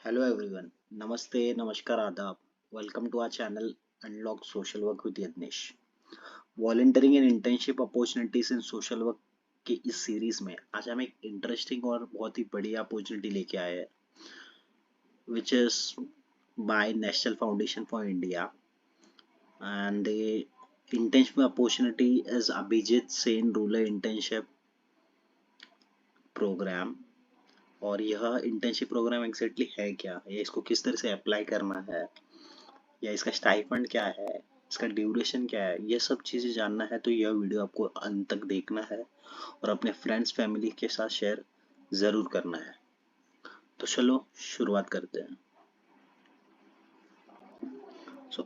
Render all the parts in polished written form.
Hello everyone. Namaste, Namaskar, Adab. Welcome to our channel Unlock Social Work with Yadnesh. Volunteering and internship opportunities in social work के इस series में आज हम एक interesting और बहुत ही बढ़िया अपॉर्चुनिटी लेके आए हैं which is by national Foundation for India and the internship opportunity is Abhijit Sen Rural Internship Program. और यह इंटर्नशिप प्रोग्राम एग्जैक्टली है क्या, या इसको किस तरह से अप्लाई करना है, या इसका स्टाइपेंड क्या है, इसका ड्यूरेशन क्या है, ये सब चीज़ें जानना है तो यह वीडियो आपको अंत तक देखना है और अपने फ्रेंड्स फैमिली के साथ शेयर ज़रूर करना है। तो चलो शुरुआत करते हैं।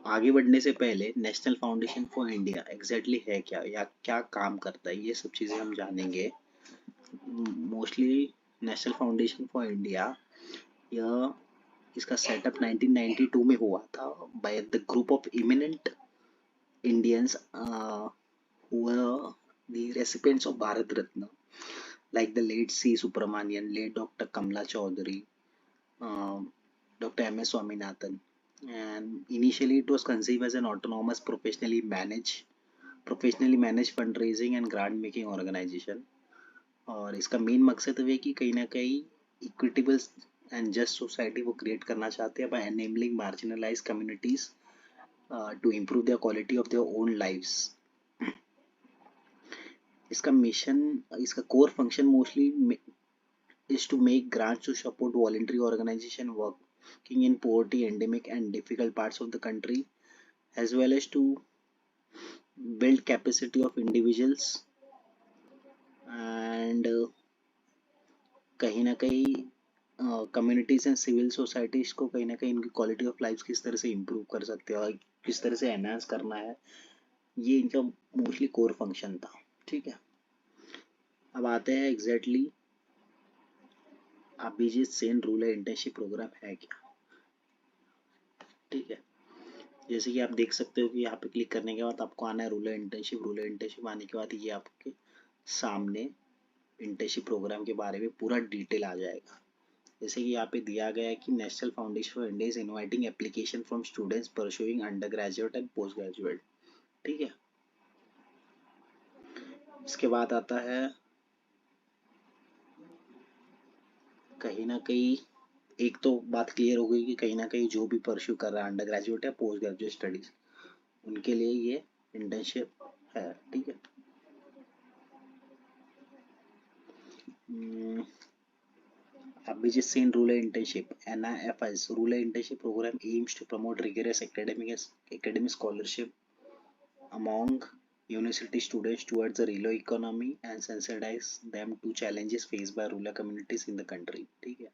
आगे बढ़ने से पहले national Foundation for India exactly है क्या या क्या काम करता है, ये सब चीज़ें हम जानेंगे। Mostly National Foundation for India, यह इसका सेटअप 1992 में हुआ था by the group of eminent Indians who were the recipients of Bharat Ratna, like the late C. Subramanian, late Dr. Kamla Chaudhary, Dr. M.S. Swaminathan. And initially it was conceived as an autonomous professionally managed fundraising and grant making organization. और इसका main मकसद है कि कहीं ना कहीं equitable and just society वो create करना चाहते हैं by enabling marginalise communities to improve their quality of their own lives. इसका मिशन, इसका core function mostly is to make grants to support voluntary organization working in poverty endemic and difficult parts of the country, as well as to build capacity of individuals and कहीं ना कहीं communities and civil societies को कहीं ना कहीं इनकी quality of life किस तरह से इम्प्रूव कर सकते हैं और किस तरह से एनहांस करना है, ये इनका मोस्टली कोर फंक्शन था। ठीक है, अब आते हैं exactly Abhijit Sen rural internship programme है क्या। ठीक है, जैसे कि आप देख सकते हो कि यहाँ पे क्लिक करने के बाद आपको आना है रूरल इंटर्नशिप आने के बाद ये आपके सामने इंटर्नशिप प्रोग्राम के बारे में पूरा डिटेल आ जाएगा। जैसे कि यहाँ पे दिया गया है कि national Foundation for India is inviting application from students pursuing under graduate and post graduate. ठीक है, इसके बाद आता है कहीं ना कहीं एक तो बात क्लियर हो गई कि कहीं ना कहीं जो भी परस्यू कर रहा है अंडर ग्रेजुएट या पोस्ट ग्रेजुएट स्टडीज, उनके लिए ये इंटर्नशिप है। ठीक है, Abhijit Sen Rural Internship NIFS Rural Internship Program aims to promote rigorous academic scholarship among university students towards the rural economy and sensitize them to challenges faced by rural communities in the country. ठीक है,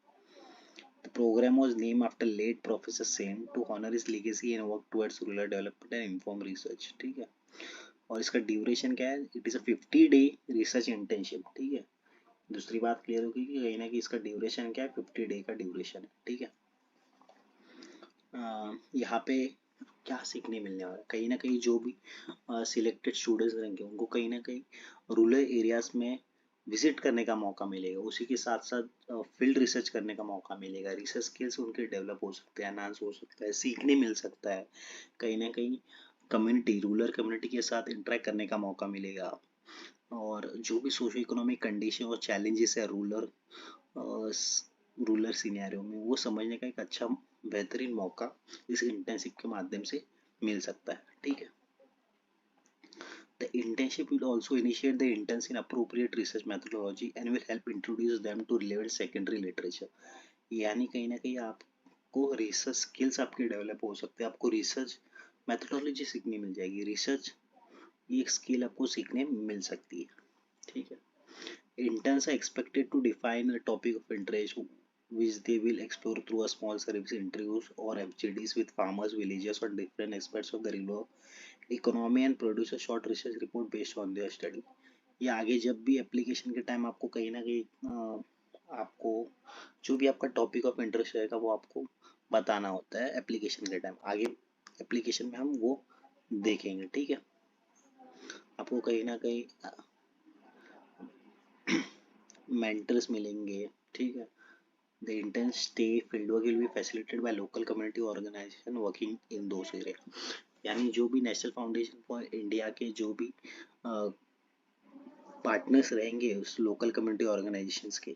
the program was named after late Professor Sen to honor his legacy and work towards rural development and informed research. ठीक है, और इसका duration क्या है, it is a 50 day research internship. ठीक है, दूसरी बात क्लियर होगी कि कहीं ना कहीं इसका ड्यूरेशन क्या है, 50 डे का ड्यूरेशन है। ठीक है, यहाँ पे क्या सीखने मिलने वाला है, कहीं ना कहीं जो भी सिलेक्टेड स्टूडेंट्स रहेंगे उनको कहीं ना कहीं रूरल एरियाज में विजिट करने का मौका मिलेगा, उसी के साथ साथ फील्ड रिसर्च करने का मौका मिलेगा, रिसर्च स्किल्स उनके डेवलप हो सकते हैं, एनहांस हो सकता है, सीखने मिल सकता है, कहीं ना कहीं कम्युनिटी रूरल कम्युनिटी के साथ इंटरेक्ट करने का मौका मिलेगा, और जो भी सोशो इकोनॉमिक कंडीशन और चैलेंजेस है रूरल सिनेरियो में वो समझने का एक अच्छा बेहतरीन मौका इस इंटर्नशिप के माध्यम से मिल सकता है। ठीक है, the internship will also initiate the interns in appropriate research methodology and will help introduce them to relevant secondary literature। यानी कहीं ना कहीं आपको रिसर्च स्किल्स आपके डेवलप हो सकते हैं, आपको रिसर्च मेथोडोलॉजी सीखने मिल जाएगी, रिसर्च ये स्किल आपको सीखने मिल सकती है। ठीक है, interns are expected to define a topic of interest which they will explore through a small service interviews or FGDs with farmers, villagers or different experts of the rural economy and produce a short research report based on their study। ये आगे जब भी application के time आपको कहीं ना कहीं आपको जो भी आपका टॉपिक ऑफ इंटरेस्ट रहेगा वो आपको बताना होता है एप्लीकेशन के टाइम, आगे एप्लीकेशन में हम वो देखेंगे। ठीक है, आपको कहीं ना कहीं मेंटर्स मिलेंगे। ठीक है, The intense stay fieldwork will be facilitated by local community organization working in those area. यानी जो भी नेशनल फाउंडेशन फॉर इंडिया के जो भी पार्टनर्स रहेंगे उस लोकल कम्युनिटी ऑर्गेनाइजेशंस के,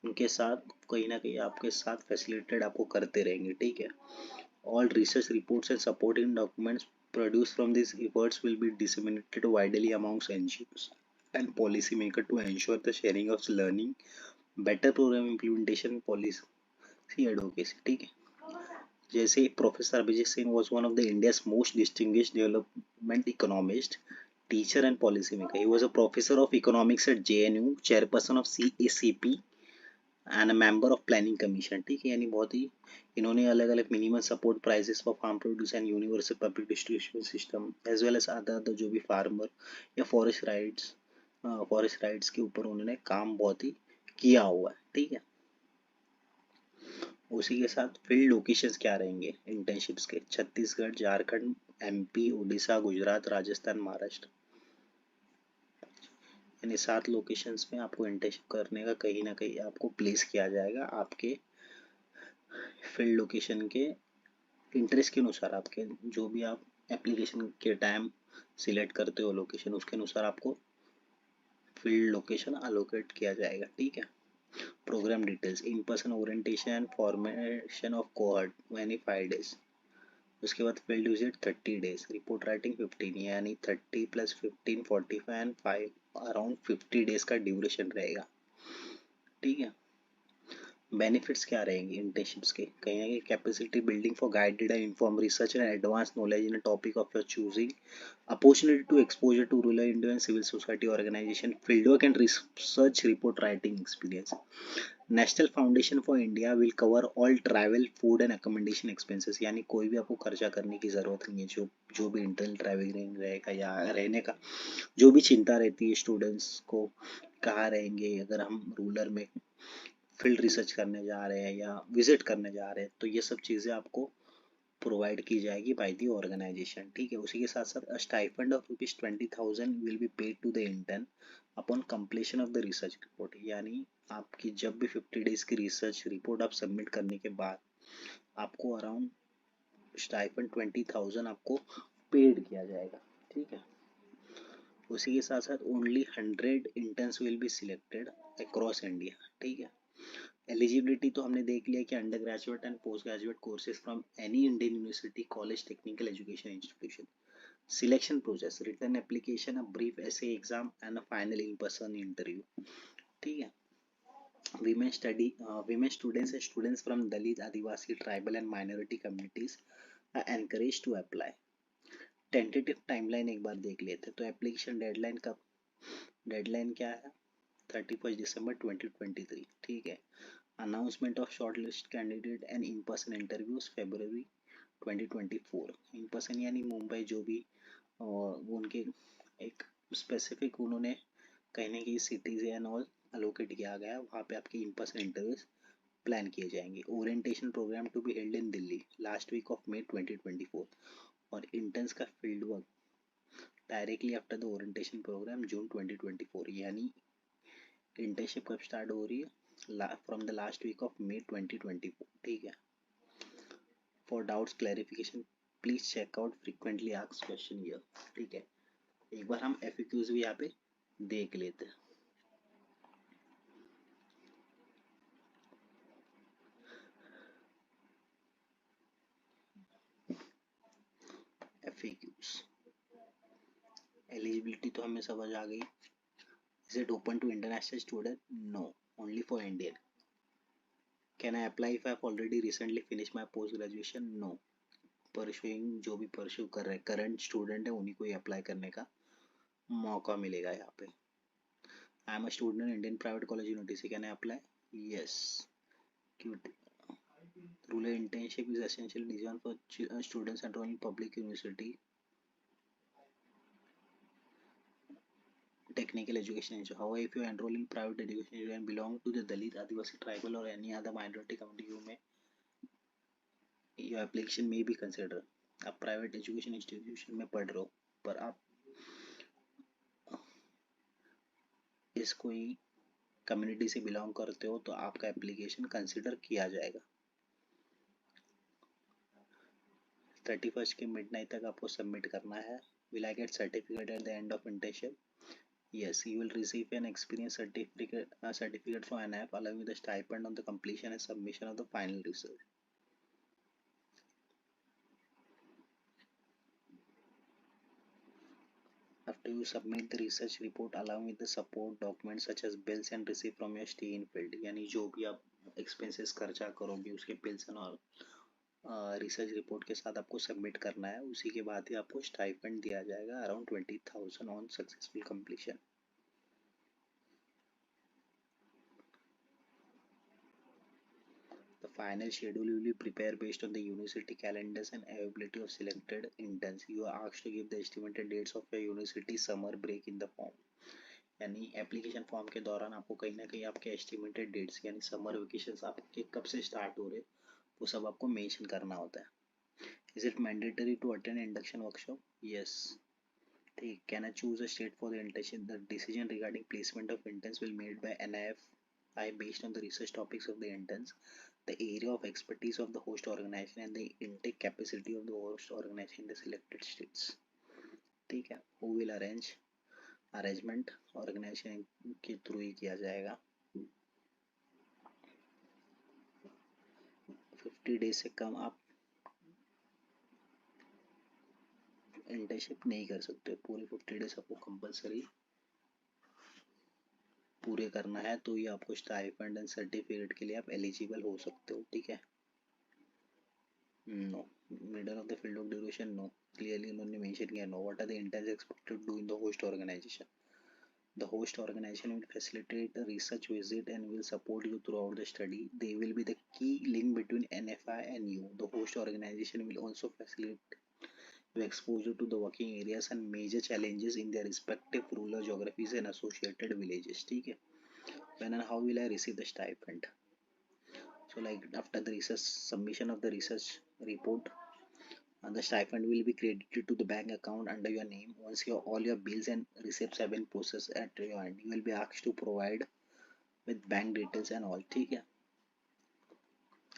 उनके साथ कहीं ना कहीं आपके साथ फैसिलिटेट आपको करते रहेंगे, ठीक है। All research reports and supporting documents produced from these efforts will be disseminated widely amongst NGOs and policy makers to ensure the sharing of learning, better program implementation, policy advocacy, ठीक है। जैसे professor Abhijit Singh was one of the India's most distinguished development economist, teacher and policy maker. He was a professor of economics at JNU, chairperson of CACP and a member of planning commission, ठीक है। यानी बहुत ही इन्होंने अलग अलग minimum support prices for farm produce and universal public distribution system as well as other जो भी फार्मर या फॉरेस्ट राइट्स के ऊपर उन्होंने काम बहुत ही किया हुआ है, ठीक है। उसी के साथ फील्ड लोकेशंस क्या रहेंगे इंटर्नशिप्स के, छत्तीसगढ़, झारखंड, एमपी, उड़ीसा, गुजरात, राजस्थान, महाराष्ट्र, यानी 7 लोकेशंस में आपको इंटर्नशिप करने का कहीं ना कहीं आपको प्लेस किया जाएगा आपके फील्ड लोकेशन के इंटरेस्ट के अनुसार। आपके जो भी आप एप्लीकेशन के टाइम सिलेक्ट करते हो लोकेशन, उसके अनुसार आपको फील्ड लोकेशन अलोकेट किया जाएगा, ठीक है। Programme details, in person orientation and formation of cohort यानी 5 डेज। उसके बाद field visit 30 days, report writing 15, यानी 30 + 15 45 एंड 5 अराउंड 50 डेज का ड्यूरेशन रहेगा, ठीक है। बेनिफिट्स क्या रहेंगे इंटर्नशिप्स के, कहीं ना कहीं capacity building for guided and inform research and advance knowledge in a topic of your choosing, opportunity to exposure to rural India and civil society organisation, field work and research report writing experience. National Foundation for India will cover all travel, food and accommodation expenses, यानी कोई भी आपको खर्चा करने की ज़रूरत नहीं है। जो भी इंटरनल ट्रैवलिंग रहेगा या रहने का जो भी चिंता रहती है स्टूडेंट्स को, कहाँ रहेंगे अगर हम रूरल में फील्ड रिसर्च करने जा रहे हैं या विजिट करने जा रहे हैं, तो ये सब चीज़ें आपको प्रोवाइड की जाएगी बाय दी ऑर्गेनाइजेशन, ठीक है। उसी के साथ साथ stipend of ₹20,000 will be paid to the intern upon completion of the research report, यानी आपकी जब भी 50 डेज की रिसर्च रिपोर्ट आप सबमिट करने के बाद आपको अराउंड स्टाइपेंड 20,000 आपको पेड किया जाएगा, ठीक है। उसी के साथ साथ only 100 interns will be selected across India, ठीक है। एलिजिबिलिटी तो हमने देख लिया कि under graduate and post graduate courses from any Indian university, college, technical education institution. Selection process, return application, a brief essay exam and a final in person interview, ठीक है। Women students and students from Dalit, Adivasi, tribal and minority communities are encouraged to apply. Tentative timeline एक बार देख लेते, तो application deadline कब, deadline क्या है 31 दिसंबर 2023, ठीक है। Announcement of short list candidate and in person interviews February 2024। In person यानी मुंबई जो भी वो उनके एक स्पेसिफिक उन्होंने कहीं ना कहीं सिटीज एंड ऑल अलोकेट किया गया, वहाँ पे आपके इन पर्सन इंटरव्यूज प्लान किए जाएंगे। Orientation program to be held in Delhi last week of May 2024, और इंटर्न्स का field work directly after the orientation program June 2024, यानी इंटर्नशिप कब स्टार्ट हो रही है from the last week of May 2024, ठीक है। For doubts clarification please check out frequently asked question here, ठीक है। एक बार हम FAQs भी यहाँ पे देख लेते हैं। FAQs एलिजिबिलिटी तो हमें समझ आ गई। Is it open to international student? No, only for Indian. Can I apply if I have already recently finish my post graduation? No, pursuing जो भी परस्यू कर रहे हैं करंट स्टूडेंट है उन्हीं को ही अप्लाई करने का मौका मिलेगा यहाँ पे। I am a student in Indian private college university, can I apply? Yes. Rural internship is essential design for students enrol in public university technical education institute. However, if you enroll in private education institute and belong to the Dalit, Adivasi, tribal or any other minority community, your application may be considered. आप private education institution में पढ़ रहे हो पर आप इसको ही community से belong करते हो तो आपका एप्लीकेशन कंसिडर किया जाएगा। 31 के मिडनाइट तक आपको सबमिट करना है। Will I get certificate at the end of internship? Yes, you will receive an experience certificate from NIF along with a stipend on the completion and submission of the final research. After you submit the research report along with the support documents such as bills and receipt from your stay in field, यानी जो भी आप expenses खर्चा करोगे उसके bills और research report के साथ आपको सबमिट करना है। उसी के बाद ही आपको स्टाइपेंड दिया जाएगा around 20,000 on successful completion. The final schedule will be prepared based on the university calendars and availability of selected interns. You are asked to give the estimated dates of your university summer break in the form. यानी application form के दौरान आपको कहीं ना कहीं आपके estimated dates यानी summer vacation आपके कब से स्टार्ट हो रहे वो सब आपको मेंशन करना होता है। Is it mandatory to attend induction workshop? Yes. ठीक, can I choose a state for the internship? The decision regarding placement of interns will be made by NIFI based on the research topics of the interns, the area of expertise of the host organization and the intake capacity of the host organization in the selected states. ठीक है, who will arrange? Arrangement organisation के through ही किया जाएगा। 50 days से कम आप internship नहीं कर सकते। पूरे 50 डेज आपको कंपलसरी पूरे करना है तो ये आपको स्टाइपेंड एंड सर्टिफिकेट के लिए आप एलिजिबल हो सकते हो। ठीक है। No middle of the field of duration no, clearly उन्होंने मेंशन किया no. What are the interns expected to do in the host organisation? The host organization will facilitate a research visit and will support you throughout the study. They will be the key link between NFI and you. The host organization will also facilitate your exposure to the working areas and major challenges in their respective rural geographies and associated villages. ठीक है। When and how will I receive the stipend? So like after the research submission of the research report, the stipend will be credited to the bank account under your name. Once all your bills and receipts have been processed at your end, you will be asked to provide with bank details and all. ठीक है।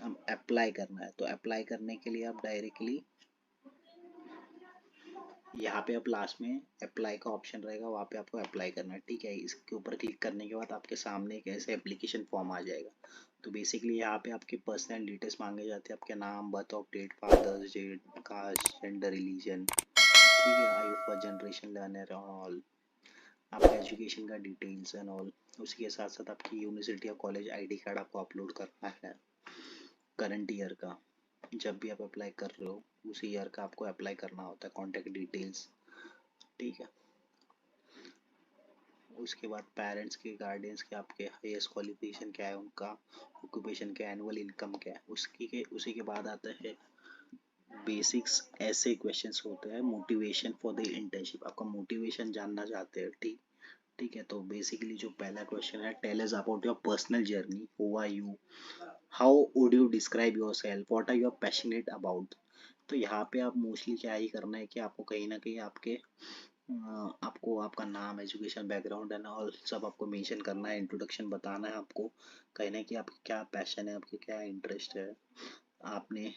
हम apply करना है तो apply करने के लिए आप डायरेक्टली यहाँ पे आप लास्ट में अप्लाई का ऑप्शन रहेगा, वहाँ पे आपको अप्लाई करना है। ठीक है। इसके ऊपर क्लिक करने के बाद आपके सामने एक ऐसे एप्लीकेशन फॉर्म आ जाएगा। तो बेसिकली यहाँ पे आपके पर्सनल डिटेल्स मांगे जाते हैं, आपके नाम, birth of date, father's date, caste, gender, religion, ठीक है, आयु, फर्स्ट जनरेशन लर्नर ऑल, आपका एजुकेशन का डिटेल्स एंड ऑल। उसी के साथ साथ आपकी यूनिवर्सिटी या कॉलेज आईडी कार्ड आपको अपलोड करना है करंट ईयर का। जब भी आप अप्लाई कर रहे हो उसी ईयर का आपको अप्लाई करना होता है। कॉन्टैक्ट डिटेल्स, ठीक है। उसके बाद पेरेंट्स के, गार्डियंस के, आपके हाईएस्ट क्वालिफिकेशन क्या है, उनका ऑक्यूपेशन क्या, एनुअल इनकम क्या है, उसी के बाद आता है बेसिक्स। ऐसे क्वेश्चंस होते हैं मोटिवेशन फॉर द इंटर्नशिप, आपका मोटिवेशन जानना चाहते हैं। ठीक है। तो बेसिकली जो पहला क्वेश्चन है, tell us about your personal journey, who are you, how would you describe yourself, what are you passionate about. तो यहाँ पे आप मोस्टली क्या ही करना है कि आपको कहीं ना कहीं आपको आपका नाम, एजुकेशन बैकग्राउंड एंड ऑल सब आपको मेंशन करना है। इंट्रोडक्शन बताना है आपको, कहीं ना कि आपकी क्या पैशन है, आपकी क्या इंटरेस्ट है, आपने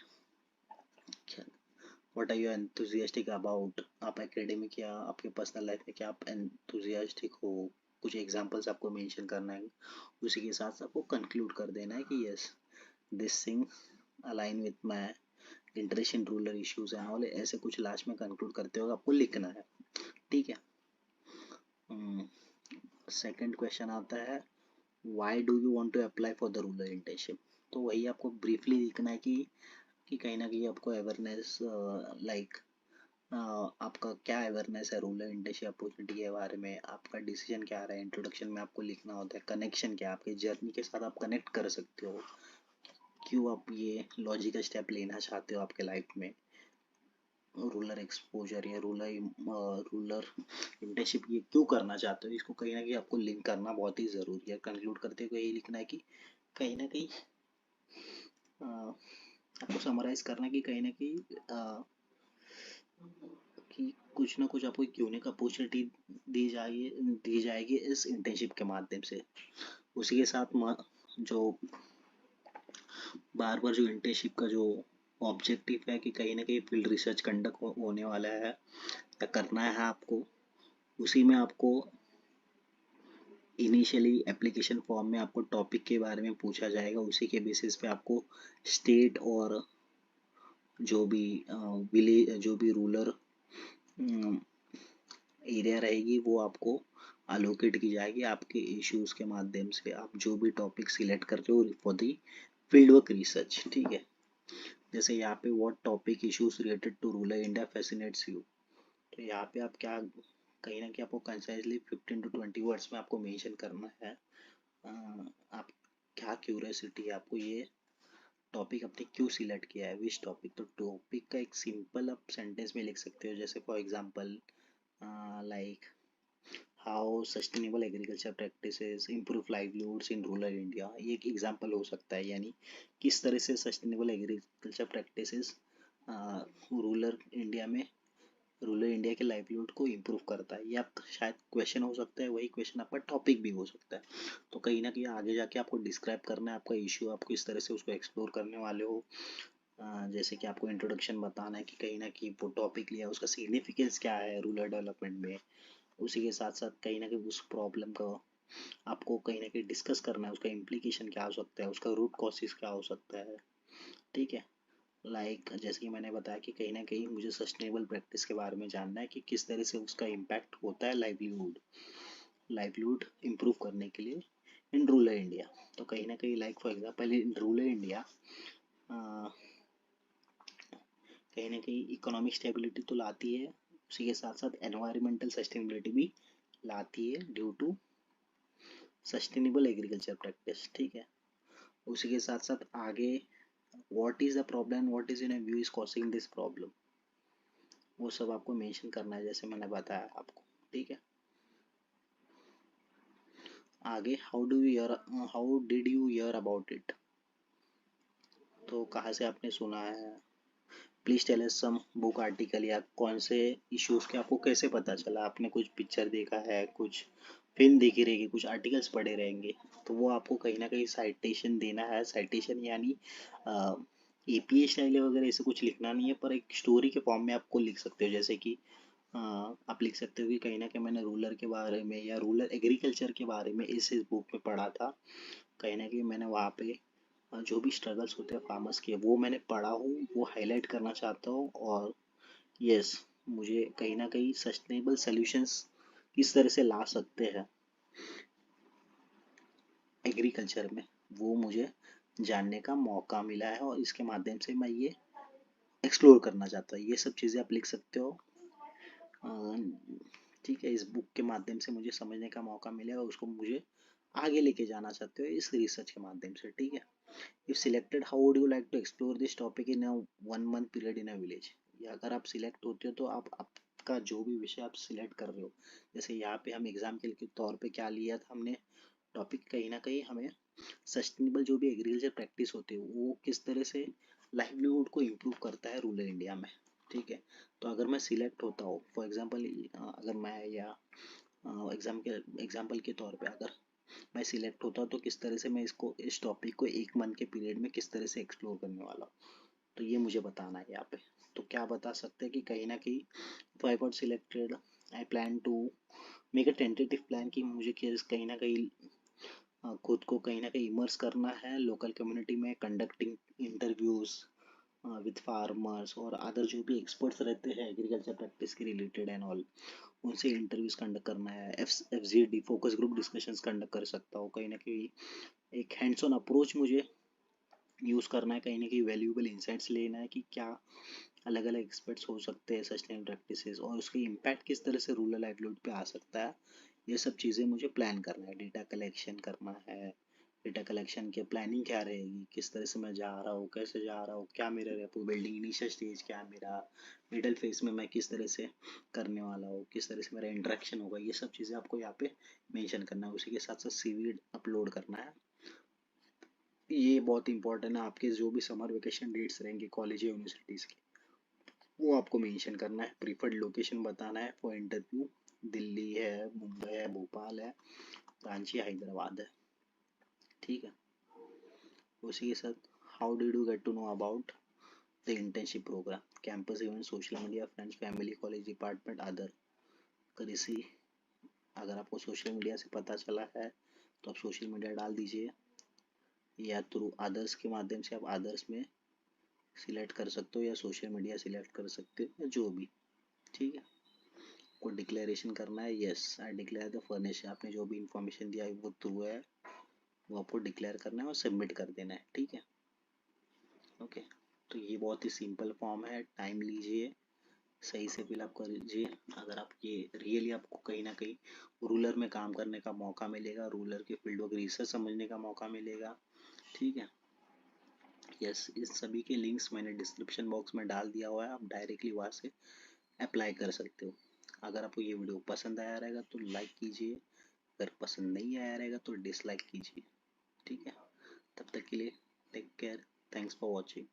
what are you enthusiastic about, आप एकेडमिक या आपके पर्सनल लाइफ में क्या आप एंथुजियास्टिक हो। कुछ एग्जांपल्स आपको मेंशन करना है। उसी के साथ आपको कंक्लूड कर देना है कि yes this thing align with my interest in rural issues and all. ऐसे कुछ लास्ट में कंक्लूड करते हुए आपको लिखना है। ठीक है। सेकंड क्वेश्चन आता है, why do you want to apply for the rural internship. तो वही आपको ब्रीफली लिखना है कि कहीं ना कहीं आपको अवेयरनेस लाइक आपका क्या अवेयरनेस है रूरल इंटर्नशिप अपॉर्चुनिटी के बारे में, आपका डिसीजन क्या रहा है। इंट्रोडक्शन में आपको लिखना होता है कनेक्शन क्या, आपके जर्नी के साथ आप कनेक्ट कर सकते हो, क्यों आप ये लॉजिकल स्टेप लेना चाहते हो आपके लाइफ में, रूरल एक्सपोजर या रूरल इंटर्नशिप ये क्यों करना चाहते हो। इसको कहीं ना कहीं आपको लिंक करना बहुत ही ज़रूरी है। कंक्लूड करते हुए यही लिखना है कि कहीं ना कहीं आपको समराइज करना है कि कहीं ना कहीं कि कुछ ना कुछ आपको यूनिक अपॉर्चुनिटी दी जाएगी इस इंटर्नशिप के माध्यम से। उसी के साथ जो बार बार जो इंटर्नशिप का जो ऑब्जेक्टिव है कि कहीं ना कहीं फील्ड रिसर्च कंडक्ट होने वाला है या करना है आपको, उसी में आपको इनिशियली एप्लीकेशन फॉर्म में आपको टॉपिक के बारे में पूछा जाएगा। उसी के बेसिस पे आपको स्टेट और जो भी विलेज जो भी रूरल एरिया रहेगी वो आपको अलोकेट की जाएगी आपके इश्यूज के माध्यम से। आप जो भी टॉपिक सिलेक्ट कर रहे हो for the field work research, ठीक है। जैसे यहाँ पे what topic issues related to rural India fascinates you, तो यहाँ पे आप क्या कहीं ना कहीं आपको कंसाइजली 15 to 20 वर्ड्स में आपको मेंशन करना है आप क्या क्यूरियोसिटी है आपको, ये टॉपिक आपने क्यों सिलेक्ट किया है, विच टॉपिक। तो टॉपिक का एक सिंपल आप सेंटेंस में लिख सकते हो, जैसे for example like how sustainable agriculture practices improve livelihoods in rural India, ये एक एग्जांपल हो सकता है। यानी किस तरह से sustainable agriculture practices rural India के लाइवलीहुड को इम्प्रूव करता है। ये आप शायद क्वेश्चन हो सकता है, वही क्वेश्चन आपका टॉपिक भी हो सकता है। तो कहीं ना कहीं आगे जाके आपको डिस्क्राइब करना है आपका इश्यू, आप किस तरह से उसको एक्सप्लोर करने वाले हो। जैसे कि आपको इंट्रोडक्शन बताना है कि कहीं ना कहीं वो टॉपिक लिया उसका सिग्निफिकेंस क्या है रूरल डेवलपमेंट में। उसी के साथ साथ कहीं ना कहीं उस प्रॉब्लम का आपको कहीं ना कहीं डिस्कस करना है, उसका इम्प्लीकेशन क्या हो सकता है, उसका रूट कॉसेस क्या हो सकता है, ठीक है। जैसे कि मैंने बताया कि कहीं ना कहीं मुझे सस्टेनेबल प्रैक्टिस के बारे में जानना है कि किस तरह से उसका इम्पैक्ट होता है लाइवलीहुड इम्प्रूव करने के लिए इन रूरल इंडिया। तो कहीं ना कहीं like for example in rural India कहीं ना कहीं इकोनॉमिक स्टेबिलिटी तो लाती है, उसी के साथ साथ एनवायरमेंटल सस्टेनेबिलिटी भी लाती है due to sustainable agriculture practice, ठीक है। उसी के साथ साथ आगे what is the problem, what is in view is causing this problem, वो सब आपको मेंशन करना है जैसे मैंने बताया आपको, ठीक है। आगे how did you hear about it, तो कहाँ से आपने सुना है। Please tell us some book article, या कौन से इश्यूज के आपको कैसे पता चला, आपने कुछ पिक्चर देखा है, कुछ फिल्म देखी रहेगी, कुछ आर्टिकल्स पढ़े रहेंगे, तो वो आपको कहीं ना कहीं साइटेशन देना है। साइटेशन यानी एपीए स्टाइल वगैरह ऐसे कुछ लिखना नहीं है, पर एक स्टोरी के फॉर्म में आपको लिख सकते हो। जैसे कि आप लिख सकते हो कि कहीं ना कहीं मैंने रूरल के बारे में या रूरल एग्रीकल्चर के बारे में इस बुक में पढ़ा था। कहीं ना कहीं मैंने वहाँ पे जो भी स्ट्रगल्स होते हैं फार्मर्स के वो मैंने पढ़ा हूँ, वो हाईलाइट करना चाहता हूँ। और यस, मुझे कहीं ना कहीं सस्टेनेबल सॉल्यूशंस किस तरह से ला सकते हैं एग्रीकल्चर में, वो मुझे जानने का मौका मिला है और इसके माध्यम से मैं ये एक्सप्लोर करना चाहता हूँ। ये सब चीज़ें आप लिख सकते हो, ठीक है। इस बुक के माध्यम से मुझे समझने का मौका मिला और उसको मुझे आगे लेके जाना चाहते हो इस रिसर्च के माध्यम से, ठीक है। If selected how would you like to explore this topic in a 1 month period in a village, या अगर आप सिलेक्ट होते हो तो आप आपका जो भी विषय आप सिलेक्ट कर रहे हो, जैसे यहाँ पे हम एग्जाम के तौर पे क्या लिया था हमने टॉपिक, कहीं ना कहीं हमें सस्टेनेबल जो भी एग्रीकल्चर प्रैक्टिस होती है वो किस तरह से लाइवलीहुड को इम्प्रूव करता है रूरल इंडिया में, ठीक है। तो अगर मैं सिलेक्ट होता हूँ फॉर एग्जांपल, अगर मैं या एग्जाम्पल के तौर पे अगर मैं सिलेक्ट होता तो किस तरह से मैं इस टॉपिक को 1 month के पीरियड में किस तरह से एक्सप्लोर करने वाला हूँ, तो ये मुझे बताना है यहाँ पे। तो क्या बता सकते हैं कि कहीं ना कहीं if I got selected I plan to make a tentative plan कि मुझे कहीं ना कहीं खुद को कहीं ना कहीं इमर्स करना है लोकल कम्युनिटी में, कंडक्टिंग इंटरव्यूज विद फार्मर्स और अदर जो भी एक्सपर्ट्स रहते हैं एग्रीकल्चर प्रैक्टिस के रिलेटेड एंड ऑल, उनसे इंटरव्यूज कंडक्ट करना है। FGD focus group discussions conduct कर सकता हूँ। कहीं ना कहीं एक हैंड्स ऑन अप्रोच मुझे यूज़ करना है, कहीं ना कहीं वैल्यूएबल इंसाइट्स लेना है कि क्या अलग अलग एक्सपर्ट्स हो सकते हैं सस्टेनेबल प्रैक्टिसेस और उसके इम्पैक्ट किस तरह से रूरल लाइवलीहुड पे आ सकता है। ये सब चीज़ें मुझे प्लान करना है, डेटा कलेक्शन करना है। डेटा कलेक्शन की प्लानिंग क्या रहेगी, किस तरह से मैं जा रहा हूँ, कैसे जा रहा हूँ, क्या मेरा रेपो बिल्डिंग इनिशियल स्टेज क्या है मेरा, मिडल फेज में मैं किस तरह से करने वाला हूँ, किस तरह से मेरा इंटरेक्शन होगा, ये सब चीज़ें आपको यहाँ पे मेंशन करना है। उसी के साथ साथ सीवी अपलोड करना है। ये बहुत इंपॉर्टेंट है, आपके जो भी समर वेकेशन डेट्स रहेंगे कॉलेज या यूनिवर्सिटीज़ की वो आपको मेंशन करना है। प्रीफर्ड लोकेशन बताना है फॉर इंटरव्यू, दिल्ली है, मुंबई है, भोपाल है, रांची, हैदराबाद है। ठीक है। उसी के साथ how did you get to know about the internship programme, campus event, social media, friends, family, college, department, other. अगर इसी अगर आपको सोशल मीडिया से पता चला है तो आप सोशल मीडिया डाल दीजिए, या थ्रू अदर्स के माध्यम से आप अदर्स में सिलेक्ट कर सकते हो, या सोशल मीडिया सिलेक्ट कर सकते हो, या जो भी। ठीक है। को डिक्लेरेशन करना है, yes I declare the furnish, आपने जो भी इंफॉर्मेशन दिया है वो थ्रू है, वो आपको डिक्लेयर करना है और सबमिट कर देना है। ठीक है। ओके। तो ये बहुत ही सिंपल फॉर्म है, टाइम लीजिए, सही से फिल अप करिए। अगर आप ये रियली आपको कहीं ना कहीं रूलर में काम करने का मौका मिलेगा, रूलर के फील्ड वर्क रिसर्च समझने का मौका मिलेगा। ठीक है। यस, इस सभी के लिंक्स मैंने डिस्क्रिप्शन बॉक्स में डाल दिया हुआ है, आप डायरेक्टली वहाँ से अप्लाई कर सकते हो। अगर आपको ये वीडियो पसंद आया रहेगा तो लाइक कीजिए, अगर पसंद नहीं आया रहेगा तो डिसलाइक कीजिए। ठीक है। तब तक के लिए take care, thanks for watching.